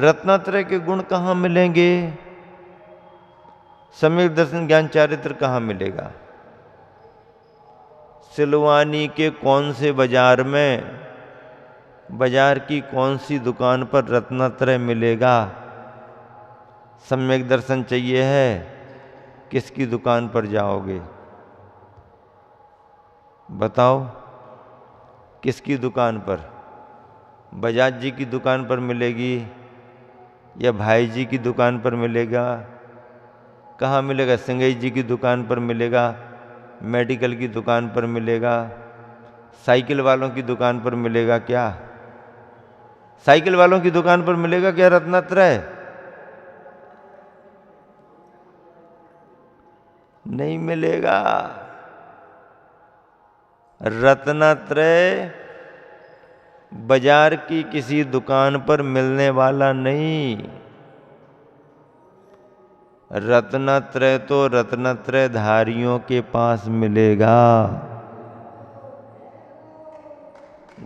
रत्नात्रय के गुण कहाँ मिलेंगे? सम्यक दर्शन ज्ञान चारित्र कहाँ मिलेगा? सिलवानी के कौन से बाजार में, बाजार की कौन सी दुकान पर रत्नात्रय मिलेगा? सम्यक दर्शन चाहिए है, किसकी दुकान पर जाओगे? बताओ, किसकी दुकान पर? बजाज जी की दुकान पर मिलेगी या भाई जी की दुकान पर मिलेगा? कहाँ मिलेगा? सिंगई जी की दुकान पर मिलेगा, मेडिकल की दुकान पर मिलेगा, साइकिल वालों की दुकान पर मिलेगा क्या? साइकिल वालों की दुकान पर मिलेगा क्या रत्नात्रय? नहीं मिलेगा। रत्नात्रय बाजार की किसी दुकान पर मिलने वाला नहीं। रत्नात्रय तो रत्नात्रय धारियों के पास मिलेगा।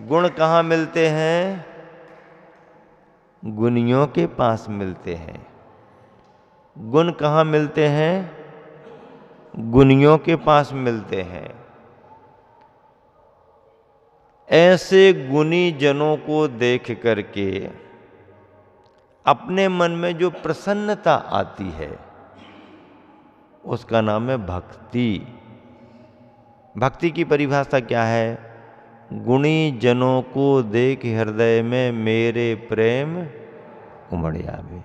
गुण कहाँ मिलते हैं? गुणियों के पास मिलते हैं। गुण कहाँ मिलते हैं? गुणियों के पास मिलते हैं। ऐसे गुणी जनों को देख करके अपने मन में जो प्रसन्नता आती है उसका नाम है भक्ति। भक्ति की परिभाषा क्या है? गुणी जनों को देख हृदय में मेरे प्रेम उमड़ आवे।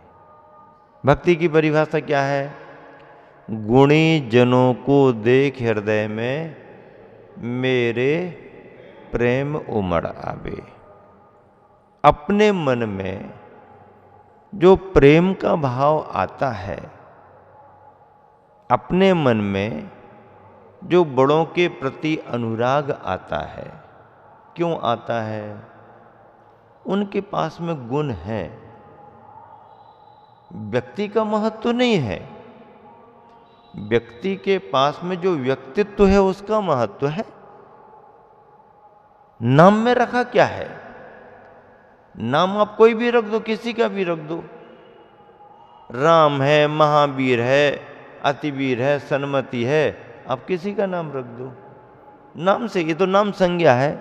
भक्ति की परिभाषा क्या है? गुणी जनों को देख हृदय में मेरे प्रेम उमड़ आवे। अपने मन में जो प्रेम का भाव आता है, अपने मन में जो बड़ों के प्रति अनुराग आता है, क्यों आता है? उनके पास में गुण है। व्यक्ति का महत्व नहीं है, व्यक्ति के पास में जो व्यक्तित्व है उसका महत्व है। नाम में रखा क्या है? नाम आप कोई भी रख दो, किसी का भी रख दो। राम है, महावीर है, अतिवीर है, सन्मति है, आप किसी का नाम रख दो। नाम से, ये तो नाम संज्ञा है।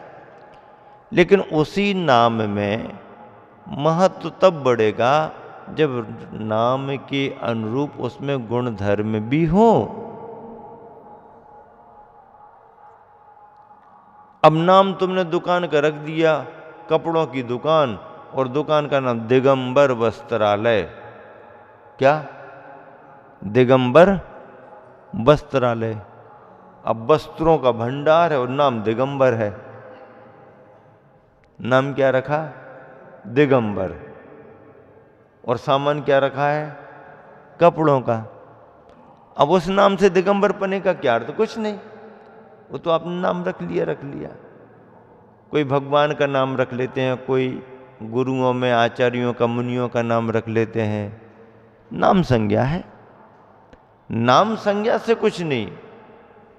लेकिन उसी नाम में महत्व तब बढ़ेगा जब नाम के अनुरूप उसमें गुण धर्म भी हो। अब नाम तुमने दुकान का रख दिया, कपड़ों की दुकान, और दुकान का नाम दिगंबर वस्त्रालय। क्या? दिगंबर वस्त्रालय। अब वस्त्रों का भंडार है और नाम दिगंबर है। नाम क्या रखा? दिगंबर। और सामान क्या रखा है? कपड़ों का। अब उस नाम से दिगंबर पने का क्या अर्थ? कुछ नहीं, वो तो आपने नाम रख लिया। कोई भगवान का नाम रख लेते हैं, कोई गुरुओं में आचार्यों का, मुनियों का नाम रख लेते हैं। नाम संज्ञा है, नाम संज्ञा से कुछ नहीं।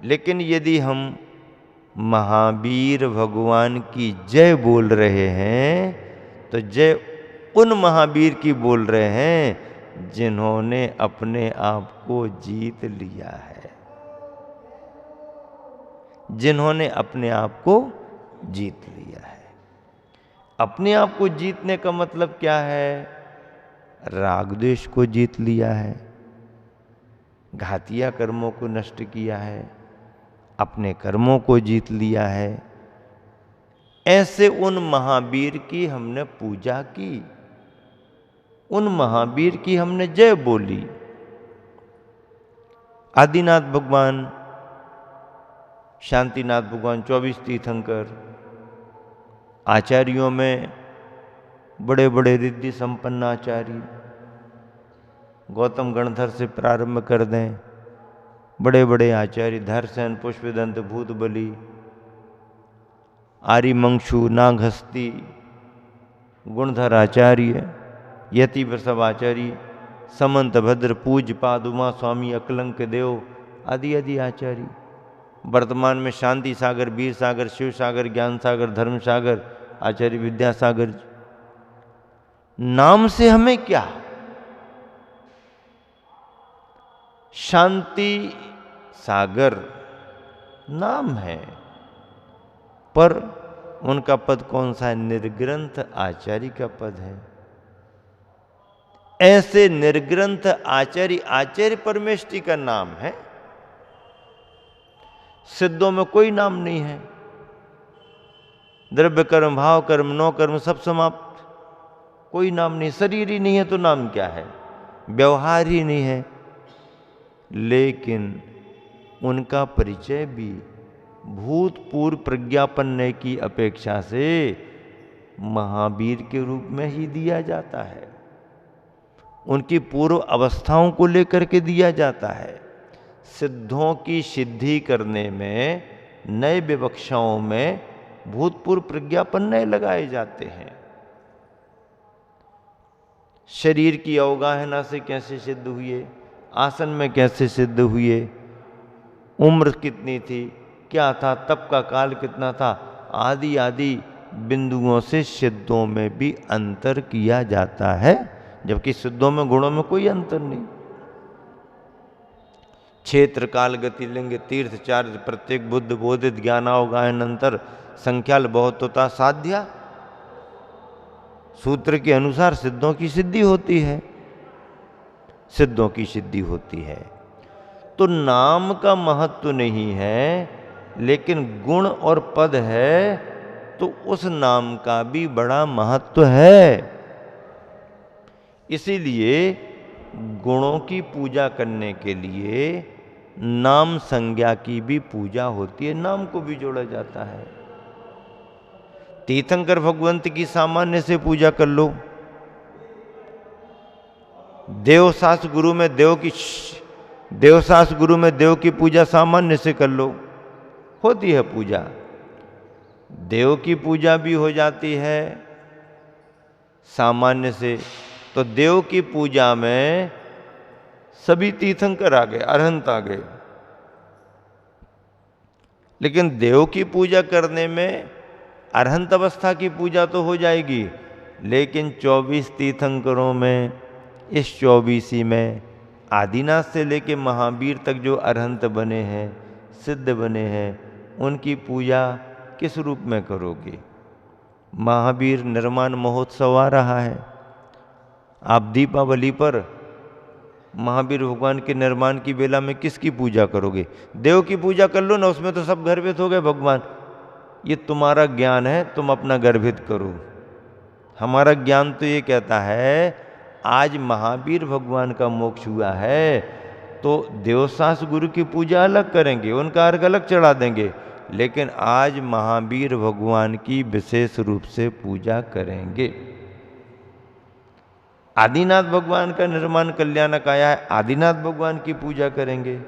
लेकिन यदि हम महावीर भगवान की जय बोल रहे हैं तो जय उन महावीर की बोल रहे हैं जिन्होंने अपने आप को जीत लिया है, जिन्होंने अपने आप को जीत लिया है। अपने आप को जीतने का मतलब क्या है? राग द्वेष को जीत लिया है, घातिया कर्मों को नष्ट किया है, अपने कर्मों को जीत लिया है। ऐसे उन महावीर की हमने पूजा की, उन महावीर की हमने जय बोली। आदिनाथ भगवान, शांतिनाथ भगवान, 24 तीर्थंकर, आचार्यों में बड़े बड़े रिद्धि संपन्न आचार्य, गौतम गणधर से प्रारंभ कर दें, बड़े बड़े आचार्य, धरसेन, पुष्पदंत, भूतबली, आर्यमंशु, नागहस्ती, गुणधर आचार्य, यति वृषभ आचार्य, समंत भद्र, पूज्य पाद उमा स्वामी, अकलंक देव आदि आदि आचार्य। वर्तमान में शांति सागर, वीर सागर, शिव सागर, ज्ञान सागर, धर्म सागर, आचार्य विद्यासागर। नाम से हमें क्या? शांति सागर नाम है, पर उनका पद कौन सा है? निर्ग्रंथ आचार्य का पद है। ऐसे निर्ग्रंथ आचार्य, आचार्य परमेष्टि का नाम है। सिद्धों में कोई नाम नहीं है। द्रव्य कर्म, भाव कर्म, नो कर्म सब समाप्त, कोई नाम नहीं। शरीर ही नहीं है तो नाम क्या है? व्यवहार ही नहीं है। लेकिन उनका परिचय भी भूतपूर्व प्रज्ञापन की अपेक्षा से महावीर के रूप में ही दिया जाता है। उनकी पूर्व अवस्थाओं को लेकर के दिया जाता है। सिद्धों की सिद्धि करने में नए विवक्षाओं में भूतपूर्व प्रज्ञापन नए लगाए जाते हैं। शरीर की अवगाहना से कैसे सिद्ध हुए, आसन में कैसे सिद्ध हुए, उम्र कितनी थी, क्या था, तप का काल कितना था, आदि आदि बिंदुओं से सिद्धों में भी अंतर किया जाता है, जबकि सिद्धों में गुणों में कोई अंतर नहीं। क्षेत्र काल गति लिंग तीर्थ चार्य प्रत्येक बुद्ध बोधित ज्ञानावगाहन अंतर संख्याल बहुतता साध्या, सूत्र के अनुसार सिद्धों की सिद्धि होती है। सिद्धों की सिद्धि होती है तो नाम का महत्व नहीं है, लेकिन गुण और पद है तो उस नाम का भी बड़ा महत्व है। इसीलिए गुणों की पूजा करने के लिए नाम संज्ञा की भी पूजा होती है, नाम को भी जोड़ा जाता है। तीर्थंकर भगवंत की सामान्य से पूजा कर लो, देवशास्त्र गुरु में देवशास्त्र गुरु में देव की पूजा सामान्य से कर लो, होती है पूजा। देव की पूजा भी हो जाती है सामान्य से, तो देव की पूजा में सभी तीर्थंकर आ गए, अरहंत आ गए। लेकिन देव की पूजा करने में अरहंत अवस्था की पूजा तो हो जाएगी, लेकिन 24 तीर्थंकरों में इस 24 में आदिनाथ से लेके महावीर तक जो अरहंत बने हैं, सिद्ध बने हैं, उनकी पूजा किस रूप में करोगे? महावीर निर्माण महोत्सव आ रहा है, आप दीपावली पर महावीर भगवान के निर्माण की बेला में किसकी पूजा करोगे? देव की पूजा कर लो ना, उसमें तो सब गर्भित हो गए भगवान। ये तुम्हारा ज्ञान है, तुम अपना गर्भित करो। हमारा ज्ञान तो ये कहता है आज महावीर भगवान का मोक्ष हुआ है तो देवशास्त्र गुरु की पूजा अलग करेंगे, उनका अर्घ अलग चढ़ा देंगे, लेकिन आज महावीर भगवान की विशेष रूप से पूजा करेंगे। आदिनाथ भगवान का निर्माण कल्याणक आया है, आदिनाथ भगवान की पूजा करेंगे।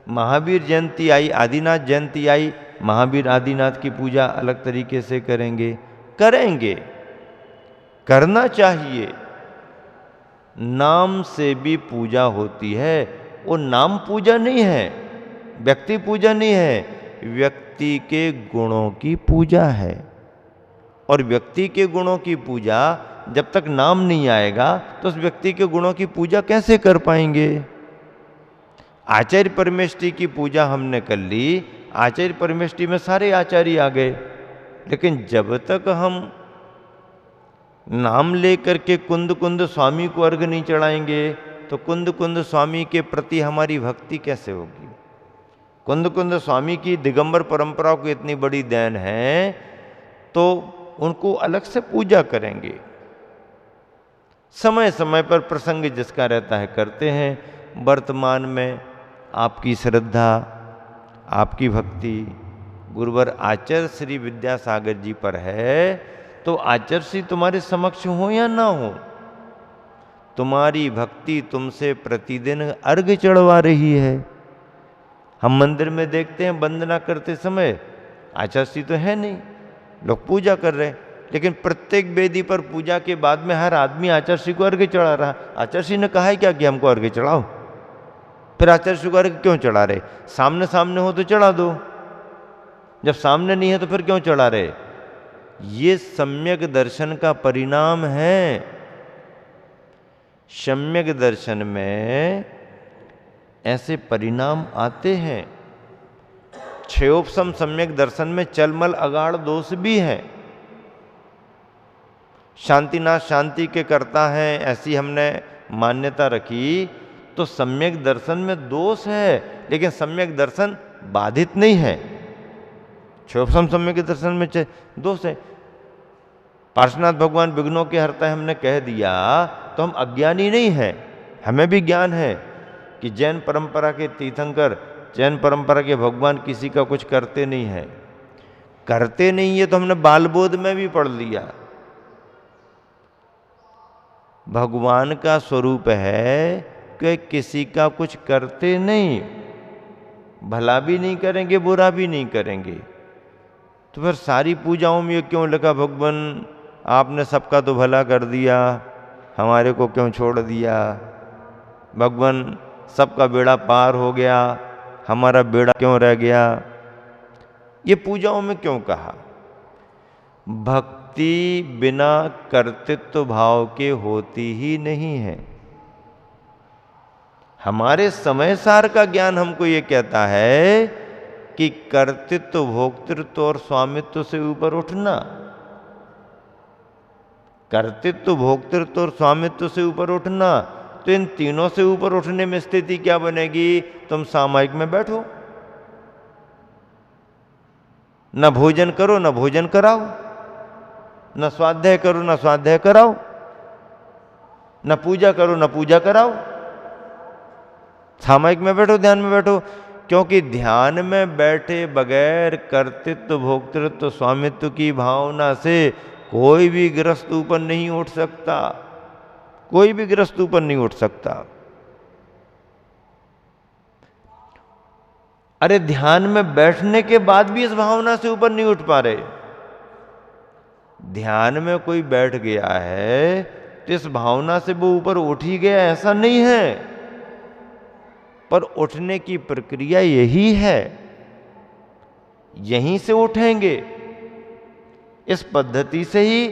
महावीर जयंती आई, आदिनाथ जयंती आई, महावीर आदिनाथ की पूजा अलग तरीके से करेंगे। करना चाहिए। नाम से भी पूजा होती है, वो नाम पूजा नहीं है, व्यक्ति पूजा नहीं है, व्यक्ति के गुणों की पूजा है। और व्यक्ति के गुणों की पूजा जब तक नाम नहीं आएगा तो उस व्यक्ति के गुणों की पूजा कैसे कर पाएंगे? आचार्य परमेष्टि की पूजा हमने कर ली, आचार्य परमेष्टि में सारे आचार्य आ गए, लेकिन जब तक हम नाम लेकर के कुंद कुंद स्वामी को अर्घ नहीं चढ़ाएंगे तो कुंद कुंद स्वामी के प्रति हमारी भक्ति कैसे होगी? कुंद कुंद स्वामी की दिगंबर परंपरा को इतनी बड़ी देन है तो उनको अलग से पूजा करेंगे। समय समय पर प्रसंग जिसका रहता है करते हैं। वर्तमान में आपकी श्रद्धा, आपकी भक्ति गुरुवर आचार्य श्री विद्यासागर जी पर है, तो आचार्य श्री तुम्हारे समक्ष हो या ना हो, तुम्हारी भक्ति तुमसे प्रतिदिन अर्घ चढ़वा रही है। हम मंदिर में देखते हैं वंदना करते समय आचार्य श्री तो है नहीं, लोग पूजा कर रहे हैं, लेकिन प्रत्येक वेदी पर पूजा के बाद में हर आदमी आचार्य श्री को अर्घ चढ़ा रहा। आचार्य श्री ने कहा है क्या कि हमको अर्घ चढ़ाओ? फिर आचार्य श्री को अर्घ क्यों चढ़ा रहे? सामने सामने हो तो चढ़ा दो, जब सामने नहीं है तो फिर क्यों चढ़ा रहे? ये सम्यक दर्शन का परिणाम है। सम्यक दर्शन में ऐसे परिणाम आते हैं। क्षयोपशम सम्यक दर्शन में चलमल अगाढ़ दोष भी है। शांतिनाथ शांति के करता है, ऐसी हमने मान्यता रखी, तो सम्यक दर्शन में दोष है, लेकिन सम्यक दर्शन बाधित नहीं है। क्षयोपशम सम्यक दर्शन में दोष है। पार्श्वनाथ भगवान विघ्नों के हरता है हमने कह दिया, तो हम अज्ञानी नहीं हैं, हमें भी ज्ञान है कि जैन परंपरा के तीर्थंकर, जैन परंपरा के भगवान किसी का कुछ करते नहीं है। करते नहीं है तो हमने बालबोध में भी पढ़ लिया। भगवान का स्वरूप है कि किसी का कुछ करते नहीं, भला भी नहीं करेंगे बुरा भी नहीं करेंगे। तो फिर सारी पूजाओं में ये क्यों लिखा, भगवान आपने सबका तो भला कर दिया, हमारे को क्यों छोड़ दिया, भगवान सबका बेड़ा पार हो गया, हमारा बेड़ा क्यों रह गया, ये पूजाओं में क्यों कहा। भक्ति बिना कर्तृत्व भाव के होती ही नहीं है। हमारे समय सार का ज्ञान हमको ये कहता है कि कर्तृत्व, भोक्तृत्व और स्वामित्व से ऊपर उठना, कर्तृत्व, भोक्तृत्व और स्वामित्व से ऊपर उठना, तो इन तीनों से ऊपर उठने में स्थिति क्या बनेगी, तुम सामायिक में बैठो, न भोजन करो न भोजन कराओ, न स्वाध्याय करो न स्वाध्याय कराओ, न पूजा करो न पूजा कराओ, सामायिक में बैठो, ध्यान में बैठो। क्योंकि ध्यान में बैठे बगैर कर्तृत्व, भोक्तृत्व, स्वामित्व की भावना से कोई भी गृहस्थ ऊपर नहीं उठ सकता, कोई भी गृहस्थ ऊपर नहीं उठ सकता। अरे ध्यान में बैठने के बाद भी इस भावना से ऊपर नहीं उठ पा रहे। ध्यान में कोई बैठ गया है तो इस भावना से वो ऊपर उठ ही गया, ऐसा नहीं है, पर उठने की प्रक्रिया यही है, यहीं से उठेंगे। इस पद्धति से ही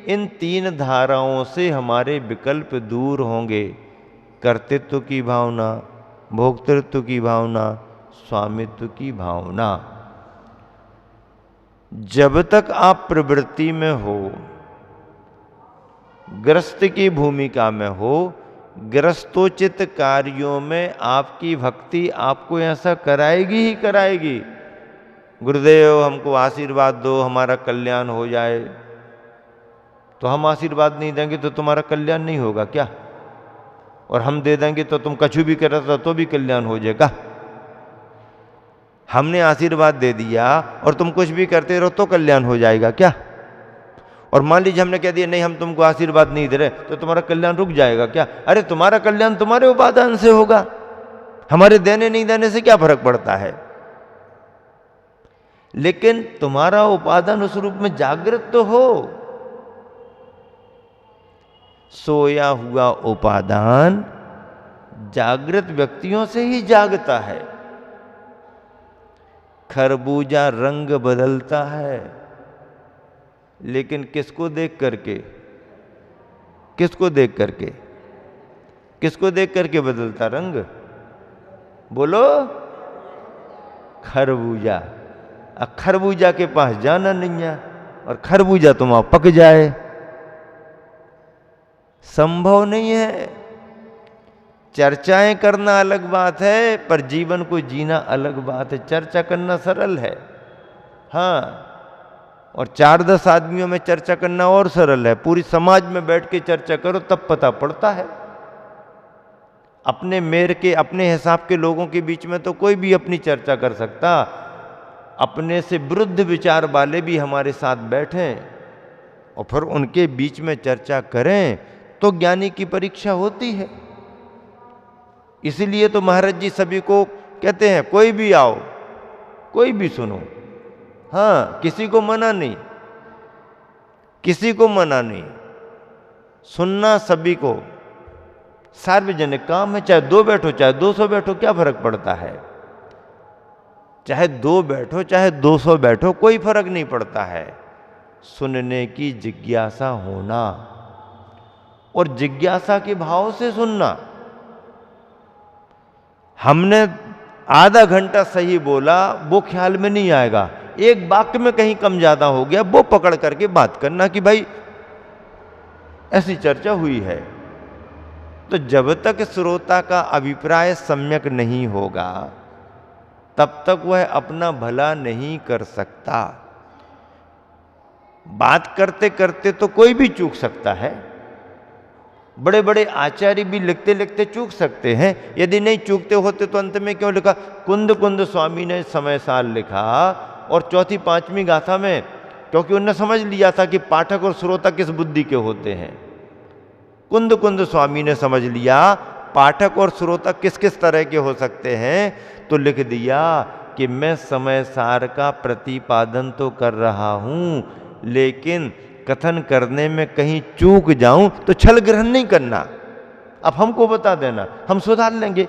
इन तीन धाराओं से हमारे विकल्प दूर होंगे, कर्तृत्व की भावना, भोक्तृत्व की भावना, स्वामित्व की भावना। जब तक आप प्रवृत्ति में हो, ग्रस्त की भूमिका में हो, ग्रस्तोचित कार्यों में आपकी भक्ति आपको ऐसा कराएगी ही कराएगी। गुरुदेव हमको आशीर्वाद दो, हमारा कल्याण हो जाए, तो हम आशीर्वाद नहीं देंगे तो तुम्हारा कल्याण नहीं होगा क्या? और हम दे देंगे तो तुम कछु भी कर रहे तो भी कल्याण हो जाएगा? हमने आशीर्वाद दे दिया और तुम कुछ भी करते रहो तो कल्याण हो जाएगा क्या? और मान लीजिए हमने कह दिया नहीं हम तुमको आशीर्वाद नहीं दे रहे, तो तुम्हारा कल्याण रुक जाएगा क्या? अरे तुम्हारा कल्याण तुम्हारे उपादान से होगा, हमारे देने नहीं देने से क्या फर्क पड़ता है। लेकिन तुम्हारा उपादान उस रूप में जागृत तो हो। सोया हुआ उपादान जागृत व्यक्तियों से ही जागता है। खरबूजा रंग बदलता है, लेकिन किसको देख करके? किसको देख करके? किसको देख करके बदलता रंग? बोलो, खरबूजा। खरबूजा के पास जाना नहीं है और खरबूजा तुम पक जाए, संभव नहीं है। चर्चाएं करना अलग बात है, पर जीवन को जीना अलग बात है। चर्चा करना सरल है, हाँ, और 4-10 आदमियों में चर्चा करना और सरल है। पूरी समाज में बैठ के चर्चा करो तब पता पड़ता है। अपने मेर के, अपने हिसाब के लोगों के बीच में तो कोई भी अपनी चर्चा कर सकता, अपने से विरुद्ध विचार वाले भी हमारे साथ बैठें और फिर उनके बीच में चर्चा करें तो ज्ञानी की परीक्षा होती है। इसीलिए तो महाराज जी सभी को कहते हैं कोई भी आओ, कोई भी सुनो, हाँ, किसी को मना नहीं, किसी को मना नहीं, सुनना सभी को। सार्वजनिक काम है, चाहे 2 बैठो चाहे 200 बैठो, क्या फर्क पड़ता है? चाहे 2 बैठो चाहे 200 बैठो, कोई फर्क नहीं पड़ता है। सुनने की जिज्ञासा होना और जिज्ञासा के भाव से सुनना। हमने आधा घंटा सही बोला वो ख्याल में नहीं आएगा, एक वाक्य में कहीं कम ज्यादा हो गया वो पकड़ करके बात करना कि भाई ऐसी चर्चा हुई है। तो जब तक श्रोता का अभिप्राय सम्यक नहीं होगा तब तक वह अपना भला नहीं कर सकता। बात करते करते तो कोई भी चूक सकता है, बड़े बड़े आचार्य भी लिखते लिखते चूक सकते हैं। यदि नहीं चूकते होते तो अंत में क्यों लिखा? कुंद कुंद स्वामी ने समय साल लिखा और चौथी पांचवी गाथा में, क्योंकि उनने समझ लिया था कि पाठक और श्रोता किस बुद्धि के होते हैं। कुंद कुंद स्वामी ने समझ लिया पाठक और श्रोता किस किस तरह के हो सकते हैं, तो लिख दिया कि मैं समय सार का प्रतिपादन तो कर रहा हूं, लेकिन कथन करने में कहीं चूक जाऊं तो छल ग्रहण नहीं करना। अब हमको बता देना, हम सुधार लेंगे।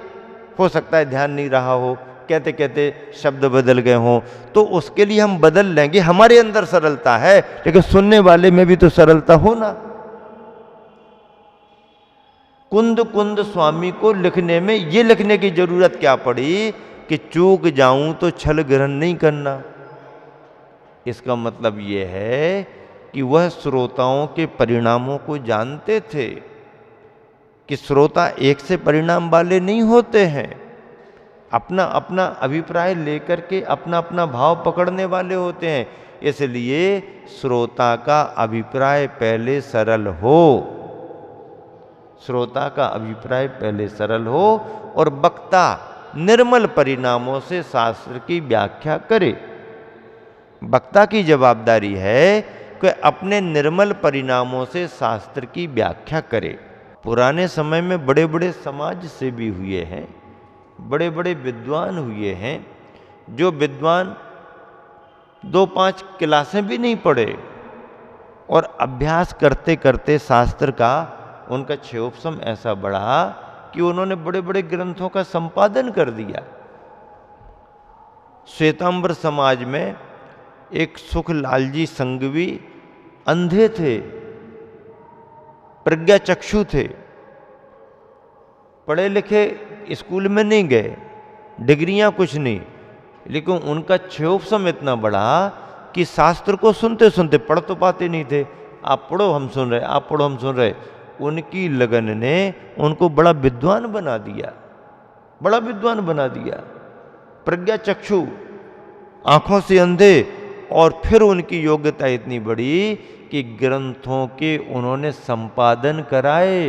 हो सकता है ध्यान नहीं रहा हो, कहते कहते शब्द बदल गए हों, तो उसके लिए हम बदल लेंगे। हमारे अंदर सरलता है, लेकिन सुनने वाले में भी तो सरलता हो ना। कुंद कुंद स्वामी को लिखने में ये लिखने की जरूरत क्या पड़ी कि चूक जाऊं तो छल ग्रहण नहीं करना। इसका मतलब ये है कि वह श्रोताओं के परिणामों को जानते थे कि श्रोता एक से परिणाम वाले नहीं होते हैं, अपना अपना अभिप्राय लेकर के अपना अपना भाव पकड़ने वाले होते हैं। इसलिए श्रोता का अभिप्राय पहले सरल हो, श्रोता का अभिप्राय पहले सरल हो और वक्ता निर्मल परिणामों से शास्त्र की व्याख्या करे। वक्ता की जवाबदारी है कि अपने निर्मल परिणामों से शास्त्र की व्याख्या करे। पुराने समय में बड़े बड़े समाज सेवी हुए हैं, बड़े बड़े विद्वान हुए हैं, जो विद्वान 2-5 क्लासें भी नहीं पढ़े और अभ्यास करते करते शास्त्र का उनका क्षयोपम ऐसा बढ़ा कि उन्होंने बड़े बड़े ग्रंथों का संपादन कर दिया। श्वेतांबर समाज में एक सुखलाल जी संघवी अंधे थे, प्रज्ञा चक्षु थे, पढ़े लिखे स्कूल में नहीं गए, डिग्रियां कुछ नहीं, लेकिन उनका क्षयोपम इतना बड़ा कि शास्त्र को सुनते सुनते पढ़ तो पाते नहीं थे। आप पढ़ो हम सुन रहे, आप पढ़ो हम सुन रहे। उनकी लगन ने उनको बड़ा विद्वान बना दिया, बड़ा विद्वान बना दिया। प्रज्ञा चक्षु, आंखों से अंधे, और फिर उनकी योग्यता इतनी बड़ी कि ग्रंथों के उन्होंने संपादन कराए।